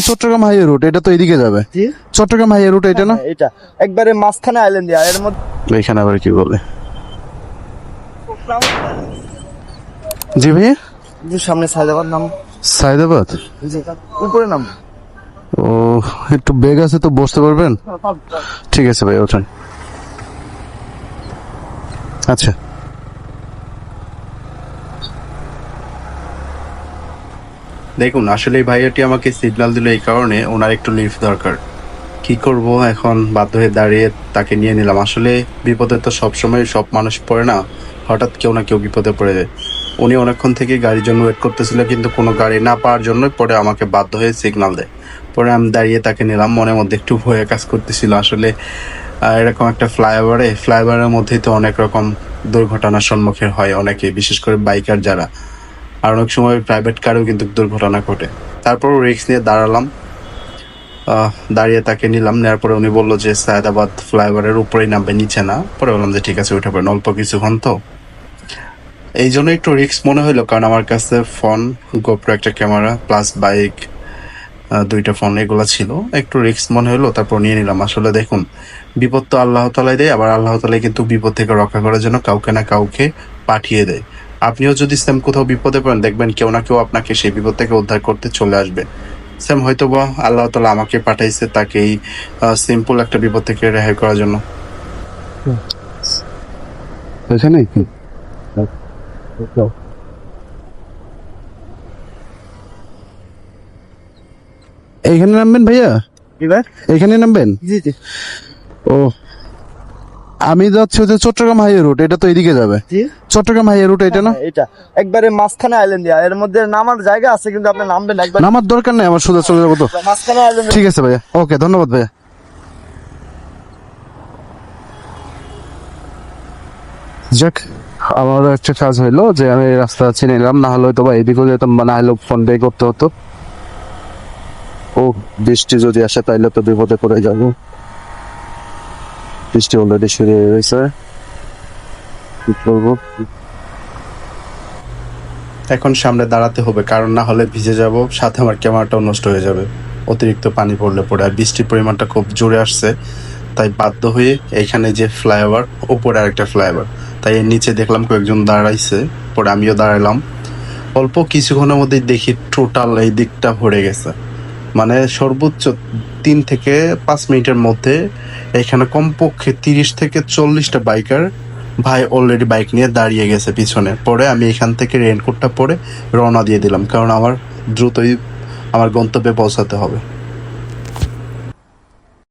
Chittagong highway root, এটা তো এদিকে যাবে। চট্টগ্রাম হাইওয়ে রুট এটা না? এটা একবারে মাঝখানে আইল্যান্ড দিয়া এর মধ্যে। এখানে আবার কি বলে? জি ভাইয়া, সামনে সাইদাবাদ নাম। সাইদাবাদ উপরে নাম। ও, একটু বেগ আছে তো, বসতে পারবেন? ঠিক আছে ভাই, ওঠেন। আচ্ছা, দেখুন আসলে এই ভাইয়াটি আমাকে সিগন্যাল দিল এই কারণে, ওনার একটু লিফট দরকার। কি করব এখন, বাধ্য হয়ে দাঁড়িয়ে তাকে নিয়ে নিলাম। আসলে বিপদে তো সবসময় সব মানুষ পড়ে না, হঠাৎ কেউ না কেউ বিপদে পড়ে যায়। উনি অনেকক্ষণ থেকে গাড়ির জন্য ওয়েট করতেছিল, কিন্তু কোনো গাড়ি না পাওয়ার জন্য পরে আমাকে বাধ্য হয়ে সিগন্যাল দেয়। পরে আমি দাঁড়িয়ে তাকে নিলাম, মনের মধ্যে একটু ভয়ে কাজ করতেছিল। আসলে এরকম একটা ফ্লাইওভারের মধ্যেই তো অনেক রকম দুর্ঘটনার সম্মুখীন হয় অনেকে, বিশেষ করে বাইকার যারা। আর অনেক সময় প্রাইভেট কারেও কিন্তু দুর্ঘটনা ঘটে। তারপর রিস্ক নিয়ে দাঁড়ালাম, দাঁড়িয়ে তাকে নিলাম। নেওয়ার পরে উনি বললো যে সায়দাবাদ ফ্লাইওভারের উপরেই নামবে, নিচে না। পরে বললাম যে ঠিক আছে, উঠে পড়েন, অল্প কিছুক্ষণ তো। এই জন্য একটু রিস্ক মনে হইলো, কারণ আমার কাছে ফোন, গোপ্রো একটা ক্যামেরা প্লাস বাইক, দুইটা ফোন এগুলো ছিল। একটু রিস্ক মনে হলো, তারপর নিয়ে নিলাম। আসলে দেখুন, বিপদ তো আল্লাহ তাআলাই দেয়, আবার আল্লাহ তাআলাই কিন্তু বিপদ থেকে রক্ষা করার জন্য কাউকে না কাউকে পাঠিয়ে দেয়। আপনিও যদি সেম কোথাও বিপদে পড়েন, দেখবেন কেউ না কেউ আপনাকে সেই বিপদ থেকে উদ্ধার করতে চলে আসবে। সেম হয়তো বা আল্লাহ তাআলা আমাকে পাঠাইছে তাকেই সিম্পল একটা বিপদ থেকে রেহাই করার জন্য। এখানে এইখানে নামবেন ভাইয়া? এখানে নামবেন? জি জি। ও, আমি যাচ্ছি হচ্ছে চট্টগ্রাম হাইওয়ে রুট, এটা তো এদিকে যাবে। চট্টগ্রাম হাইওয়ে রুট এটা না? এটা একবারে মাঝখানে আইল্যান্ড দিয়া এর মধ্যে নামার জায়গা আছে, কিন্তু আপনি নামবেন একবার। নামার দরকার নেই, আমার সোজা চলে যাবো তো। মাঝখানে আইল্যান্ড। ঠিক আছে ভাইয়া, ওকে, ধন্যবাদ ভাইয়া। যাক, আমার একটা কাজ হইলো যে আমি রাস্তা চিনে নিলাম, না হলে হয়তো বা এদিকেও যেতাম, না হলে ফোন পে করতে হতো। ও, বৃষ্টি যদি আসে তাইলে তো বিপদে পড়ে যাবো। বৃষ্টি অলরেডি শুরু হয়ে গেছে, কি করবো? এখন সামনে দাঁড়াতে হবে, কারণ না হলে ভিজে যাব, সাথে আমার ক্যামেরাটাও নষ্ট হয়ে যাবে অতিরিক্ত পানি পড়লে পড়ে। আর বৃষ্টির পরিমাণটা খুব জোরে আসছে, তাই বাধ্য হয়ে এইখানে যে ফ্লাইওভার, উপরে আরেকটা ফ্লাইওভার, তাই এর নিচে দেখলাম কয়েকজন দাঁড়াইছে, পরে আমিও দাঁড়ালাম। অল্প কিছুক্ষণের মধ্যেই দেখি টোটাল এই দিকটা ভরে গেছে। মানে সর্বোচ্চ 3 থেকে 5 মিনিটের মধ্যে এখানে কমপক্ষে 30 থেকে 40টা বাইকার ভাই অলরেডি বাইক নিয়ে দাঁড়িয়ে গেছে পিছনে। পরে আমি এখান থেকে রেইনকোটটা পরে রওনা দিয়ে দিলাম, কারণ আমার দ্রুতই আমার গন্তব্যে পৌঁছাতে হবে।